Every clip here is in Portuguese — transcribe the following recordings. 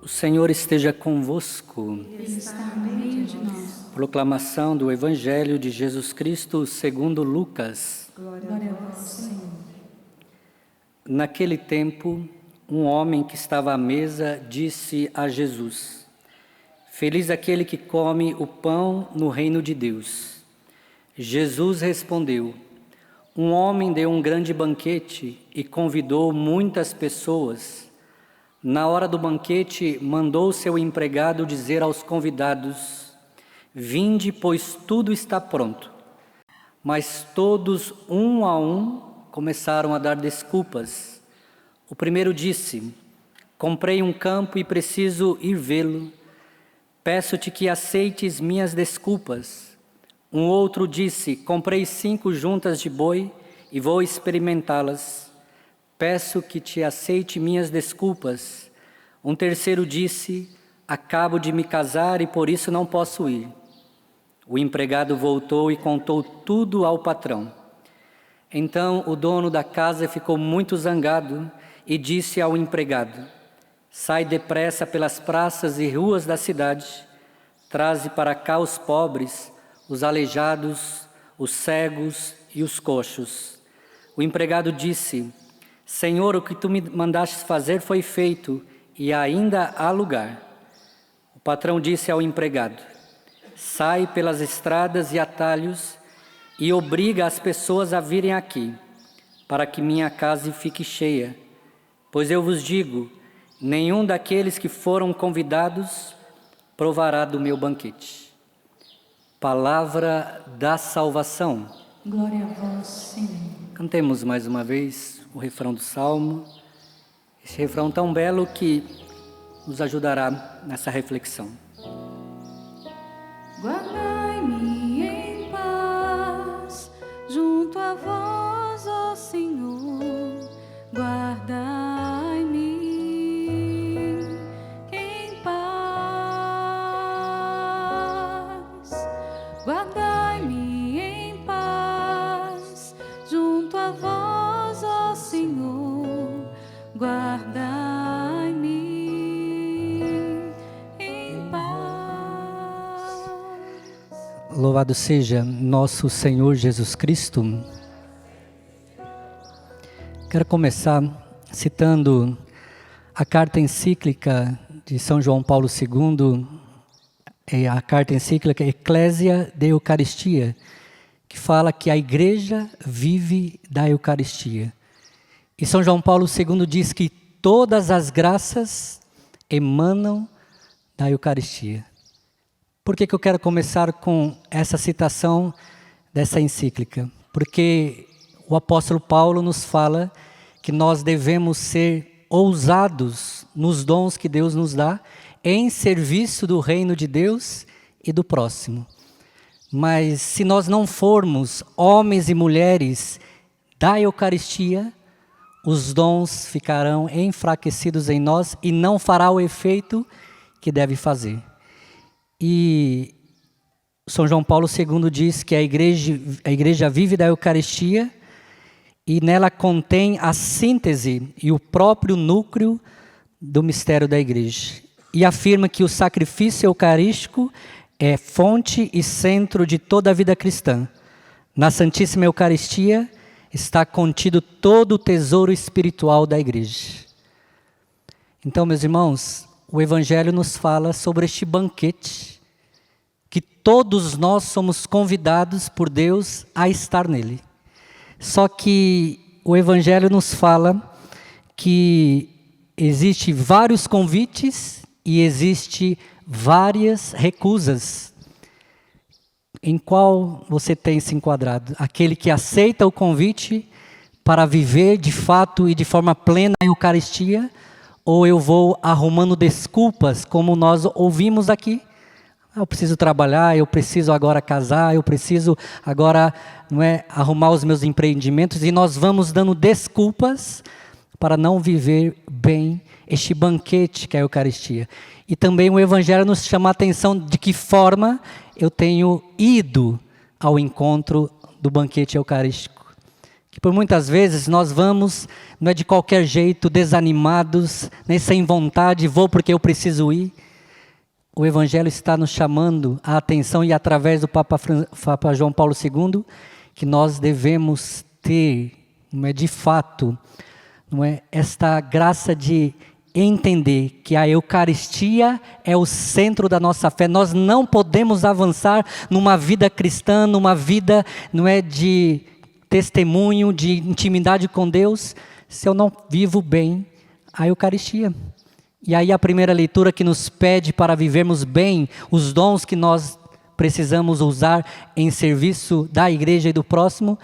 Senhor esteja convosco. Ele está no meio de nós. Proclamação do Evangelho de Jesus Cristo segundo Lucas. Glória a vós, Senhor. Naquele tempo, um homem que estava à mesa disse a Jesus: Feliz aquele que come o pão no reino de Deus. Jesus respondeu: Um homem deu um grande banquete e convidou muitas pessoas. Na hora do banquete, mandou seu empregado dizer aos convidados: Vinde, pois tudo está pronto. Mas todos, um a um, começaram a dar desculpas. O primeiro disse: Comprei um campo e preciso ir vê-lo. Peço-te que aceites minhas desculpas. Um outro disse: Comprei 5 juntas de boi e vou experimentá-las. Peço que te aceite minhas desculpas. Um terceiro disse: Acabo de me casar e por isso não posso ir. O empregado voltou e contou tudo ao patrão. Então o dono da casa ficou muito zangado e disse ao empregado: Sai depressa pelas praças e ruas da cidade, traze para cá os pobres, os aleijados, os cegos e os coxos. O empregado disse: Senhor, o que tu me mandaste fazer foi feito, e ainda há lugar. O patrão disse ao empregado: Sai pelas estradas e atalhos e obriga as pessoas a virem aqui, para que minha casa fique cheia. Pois eu vos digo, nenhum daqueles que foram convidados provará do meu banquete. Palavra da salvação. Glória a vós, Senhor. Cantemos mais uma vez o refrão do Salmo, esse refrão tão belo que nos ajudará nessa reflexão. Guardai-me em paz, junto a vós, ó Senhor. Guardai-me em paz. Guardai-me em paz, junto a vós, ó Senhor. Guardai-me em paz. Louvado seja nosso Senhor Jesus Cristo. Quero começar citando a carta encíclica de São João Paulo II, a carta encíclica Ecclesia de Eucaristia, que fala que a igreja vive da Eucaristia. E São João Paulo II diz que todas as graças emanam da Eucaristia. Por que eu quero começar com essa citação dessa encíclica? Porque o apóstolo Paulo nos fala que nós devemos ser ousados nos dons que Deus nos dá, em serviço do reino de Deus e do próximo. Mas se nós não formos homens e mulheres da Eucaristia, os dons ficarão enfraquecidos em nós e não fará o efeito que deve fazer. E São João Paulo II diz que a igreja vive da Eucaristia e nela contém a síntese e o próprio núcleo do mistério da igreja. E afirma que o sacrifício eucarístico é fonte e centro de toda a vida cristã. Na Santíssima Eucaristia está contido todo o tesouro espiritual da igreja. Então, meus irmãos, o Evangelho nos fala sobre este banquete, que todos nós somos convidados por Deus a estar nele. Só que o Evangelho nos fala que existe vários convites e existe várias recusas. Em qual você tem se enquadrado? Aquele que aceita o convite para viver de fato e de forma plena a Eucaristia? Ou eu vou arrumando desculpas, como nós ouvimos aqui? Eu preciso trabalhar, eu preciso agora casar, eu preciso agora arrumar os meus empreendimentos, e nós vamos dando desculpas para não viver bem este banquete que é a Eucaristia. E também o Evangelho nos chama a atenção de que forma eu tenho ido ao encontro do banquete eucarístico. Que por muitas vezes nós vamos, não é de qualquer jeito, desanimados, nem sem vontade, vou porque eu preciso ir. O Evangelho está nos chamando a atenção e através do Papa João Paulo II, que nós devemos ter, não é, de fato, não é, esta graça de entender que a Eucaristia é o centro da nossa fé. Nós não podemos avançar numa vida cristã, numa vida, não é, de testemunho, de intimidade com Deus, se eu não vivo bem a Eucaristia. E aí a primeira leitura que nos pede para vivermos bem os dons que nós precisamos usar em serviço da igreja e do próximo,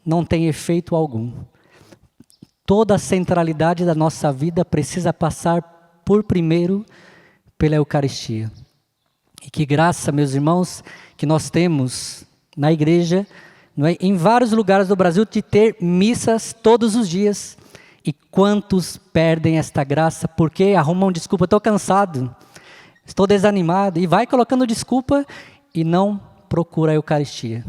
não tem efeito algum. Toda a centralidade da nossa vida precisa passar por primeiro pela Eucaristia. E que graça, meus irmãos, que nós temos na igreja, não é, em vários lugares do Brasil, de ter missas todos os dias. E quantos perdem esta graça porque arrumam desculpa, estou cansado, estou desanimado, e vai colocando desculpa e não procura a Eucaristia.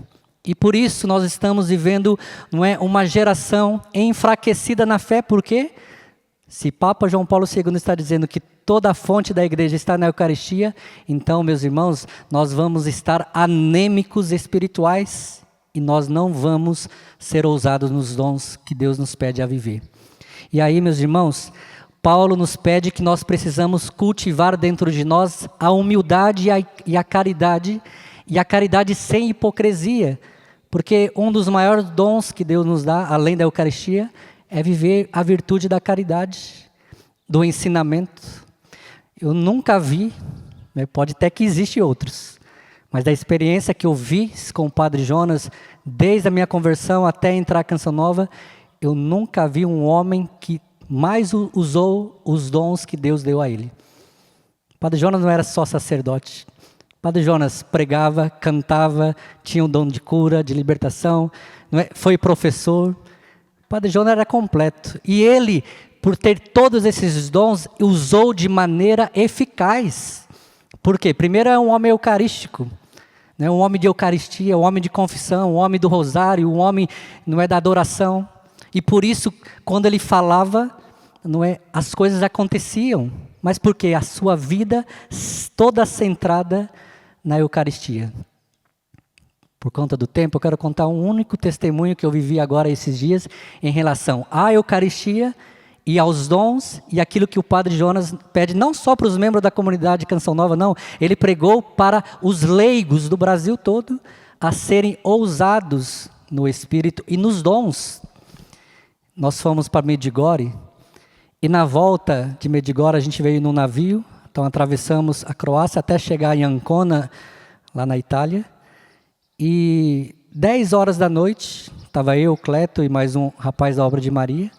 E por isso nós estamos vivendo, não é, uma geração enfraquecida na fé, porque se Papa João Paulo II está dizendo que toda a fonte da igreja está na Eucaristia, então, meus irmãos, nós vamos estar anêmicos espirituais e nós não vamos ser ousados nos dons que Deus nos pede a viver. E aí, meus irmãos, Paulo nos pede que nós precisamos cultivar dentro de nós a humildade e a caridade sem hipocrisia, porque um dos maiores dons que Deus nos dá, além da Eucaristia, é viver a virtude da caridade, do ensinamento. Eu nunca vi, né, pode até que existem outros, mas da experiência que eu vi com o Padre Jonas, desde a minha conversão até entrar na Canção Nova, eu nunca vi um homem que mais usou os dons que Deus deu a ele. O Padre Jonas não era só sacerdote. O Padre Jonas pregava, cantava, tinha o dom de cura, de libertação, não é? Foi professor. O Padre Jonas era completo. E ele, por ter todos esses dons, usou de maneira eficaz. Por quê? Primeiro é um homem eucarístico. Um homem de Eucaristia, um homem de confissão, um homem do rosário, um homem, não é, da adoração. E por isso, quando ele falava, não é, as coisas aconteciam. Mas porque a sua vida toda centrada na Eucaristia. Por conta do tempo, eu quero contar um único testemunho que eu vivi agora esses dias em relação à Eucaristia e aos dons e aquilo que o Padre Jonas pede não só para os membros da comunidade Canção Nova, não. Ele pregou para os leigos do Brasil todo a serem ousados no Espírito e nos dons. Nós fomos para Medjugorje e na volta de Medjugorje a gente veio num navio, então atravessamos a Croácia até chegar em Ancona, lá na Itália, e 10 horas da noite, estava eu, Cleto e mais um rapaz da Obra de Maria,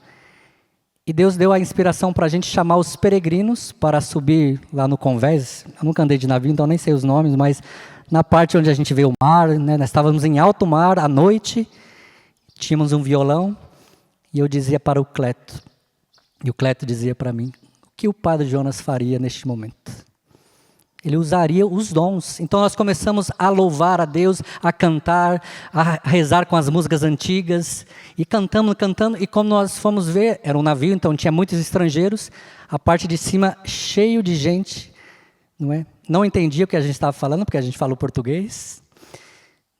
e Deus deu a inspiração para a gente chamar os peregrinos para subir lá no Convés. Eu nunca andei de navio, então nem sei os nomes, mas na parte onde a gente vê o mar, né, nós estávamos em alto mar à noite, tínhamos um violão, e eu dizia para o Cleto, e o Cleto dizia para mim, o que o Padre Jonas faria neste momento? Ele usaria os dons. Então nós começamos a louvar a Deus, a cantar, a rezar com as músicas antigas, e cantando, e como nós fomos ver, era um navio, então tinha muitos estrangeiros, a parte de cima cheio de gente, não é? Não entendia o que a gente estava falando, porque a gente falou português,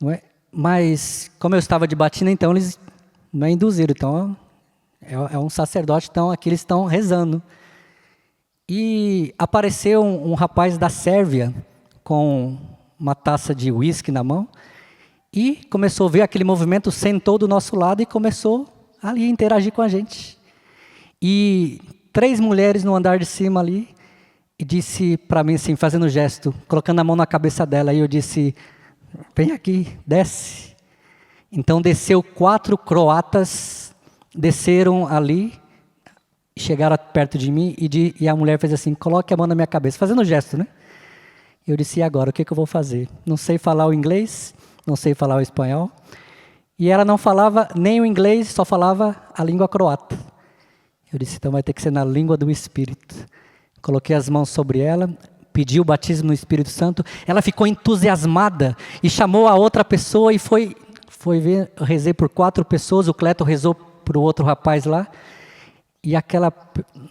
não é? Mas como eu estava de batina, então eles não é induziram, então é um sacerdote, então aqui eles estão rezando. E apareceu um rapaz da Sérvia com uma taça de uísque na mão e começou a ver aquele movimento, sentou do nosso lado e começou ali a interagir com a gente. E 3 mulheres no andar de cima ali e disse para mim assim, fazendo gesto, colocando a mão na cabeça dela, e eu disse, vem aqui, desce. Então desceu 4 croatas, desceram ali, chegaram perto de mim e a mulher fez assim, coloque a mão na minha cabeça, fazendo gesto, né? Eu disse, e agora, o que eu vou fazer? Não sei falar o inglês, não sei falar o espanhol. E ela não falava nem o inglês, só falava a língua croata. Eu disse, então vai ter que ser na língua do Espírito. Coloquei as mãos sobre ela, pedi o batismo no Espírito Santo. Ela ficou entusiasmada e chamou a outra pessoa e foi foi ver, eu rezei por 4 pessoas, o Cleto rezou para o outro rapaz lá, e aquela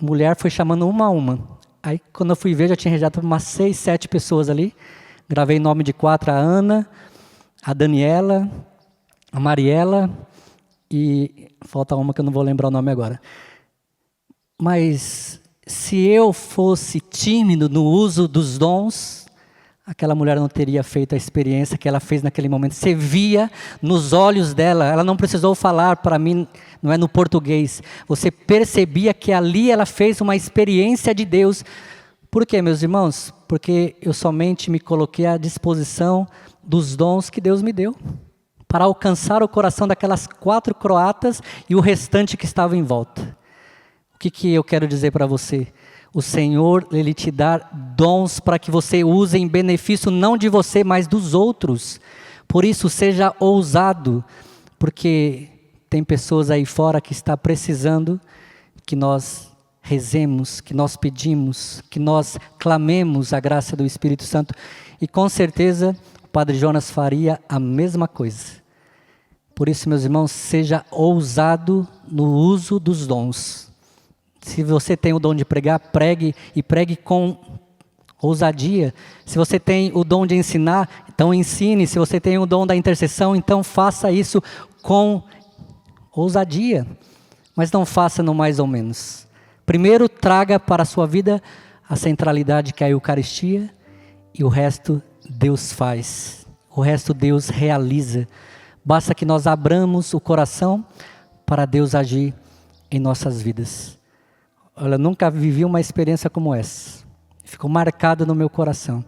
mulher foi chamando uma a uma. Aí quando eu fui ver, já tinha rezado para umas 6, 7 pessoas ali. Gravei nome de 4, a Ana, a Daniela, a Mariela, e falta uma que eu não vou lembrar o nome agora. Mas se eu fosse tímido no uso dos dons, aquela mulher não teria feito a experiência que ela fez naquele momento. Você via nos olhos dela, ela não precisou falar para mim, não é no português. Você percebia que ali ela fez uma experiência de Deus. Por quê, meus irmãos? Porque eu somente me coloquei à disposição dos dons que Deus me deu, para alcançar o coração daquelas 4 croatas e o restante que estava em volta. O que eu quero dizer para você? O Senhor, Ele te dá dons para que você use em benefício não de você, mas dos outros. Por isso, seja ousado, porque tem pessoas aí fora que estão precisando que nós rezemos, que nós pedimos, que nós clamemos a graça do Espírito Santo. E com certeza, o Padre Jonas faria a mesma coisa. Por isso, meus irmãos, seja ousado no uso dos dons. Se você tem o dom de pregar, pregue, e pregue com ousadia. Se você tem o dom de ensinar, então ensine. Se você tem o dom da intercessão, então faça isso com ousadia. Mas não faça no mais ou menos. Primeiro, traga para a sua vida a centralidade que é a Eucaristia, e o resto Deus faz. O resto Deus realiza. Basta que nós abramos o coração para Deus agir em nossas vidas. Olha, eu nunca vivi uma experiência como essa. Ficou marcada no meu coração.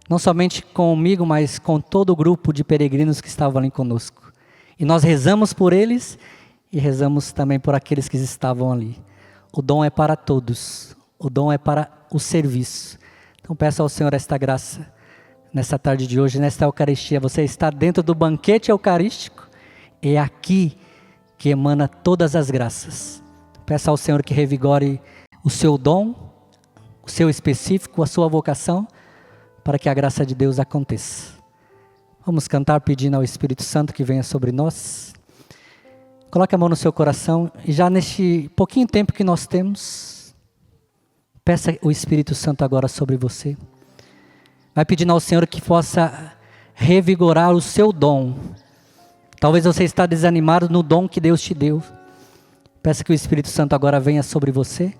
Não somente comigo, mas com todo o grupo de peregrinos que estavam ali conosco. E nós rezamos por eles e rezamos também por aqueles que estavam ali. O dom é para todos. O dom é para o serviço. Então peço ao Senhor esta graça. Nessa tarde de hoje, nesta Eucaristia, você está dentro do banquete eucarístico. É aqui que emana todas as graças. Peça ao Senhor que revigore o seu dom, o seu específico, a sua vocação, para que a graça de Deus aconteça. Vamos cantar pedindo ao Espírito Santo que venha sobre nós. Coloque a mão no seu coração e já neste pouquinho tempo que nós temos, peça o Espírito Santo agora sobre você. Vai pedindo ao Senhor que possa revigorar o seu dom. Talvez você está desanimado no dom que Deus te deu. Peça que o Espírito Santo agora venha sobre você.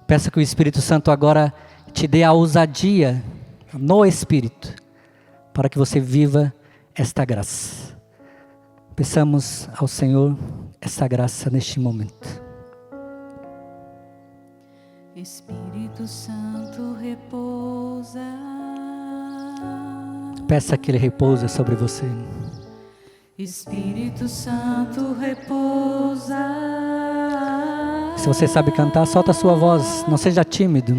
Peça que o Espírito Santo agora te dê a ousadia no Espírito, para que você viva esta graça. Peçamos ao Senhor esta graça neste momento. Espírito Santo repousa. Peça que Ele repousa sobre você. Espírito Santo repousa. Se você sabe cantar, solta a sua voz, não seja tímido.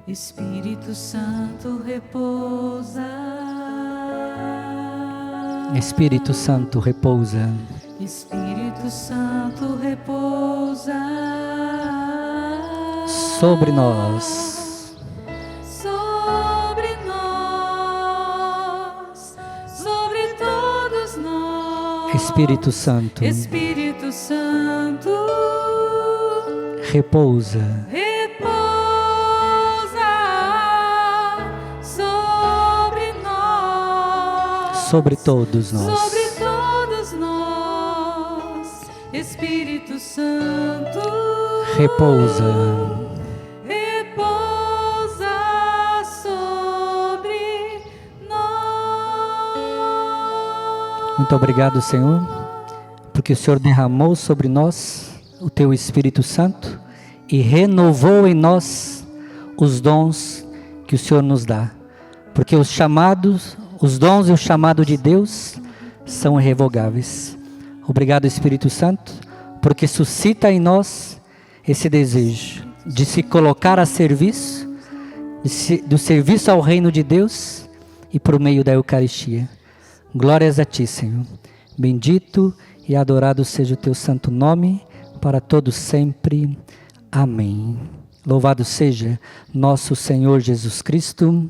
Espírito Santo repousa. Espírito Santo repousa. Espírito Santo repousa Sobre nós. Sobre nós, sobre todos nós. Espírito Santo Espírito Santo repousa repousa sobre nós. sobre todos nós. Sobre todos nós. Espírito Santo Repousa. repousa sobre nós. Muito obrigado, Senhor, porque o Senhor derramou sobre nós o Teu Espírito Santo e renovou em nós os dons que o Senhor nos dá. Porque os chamados, os dons e o chamado de Deus são irrevogáveis. Obrigado, Espírito Santo, porque suscita em nós esse desejo de se colocar a serviço, do serviço ao reino de Deus e por meio da Eucaristia. Glórias a Ti, Senhor. Bendito e adorado seja o Teu santo nome, para todos sempre. Amém. Louvado seja nosso Senhor Jesus Cristo.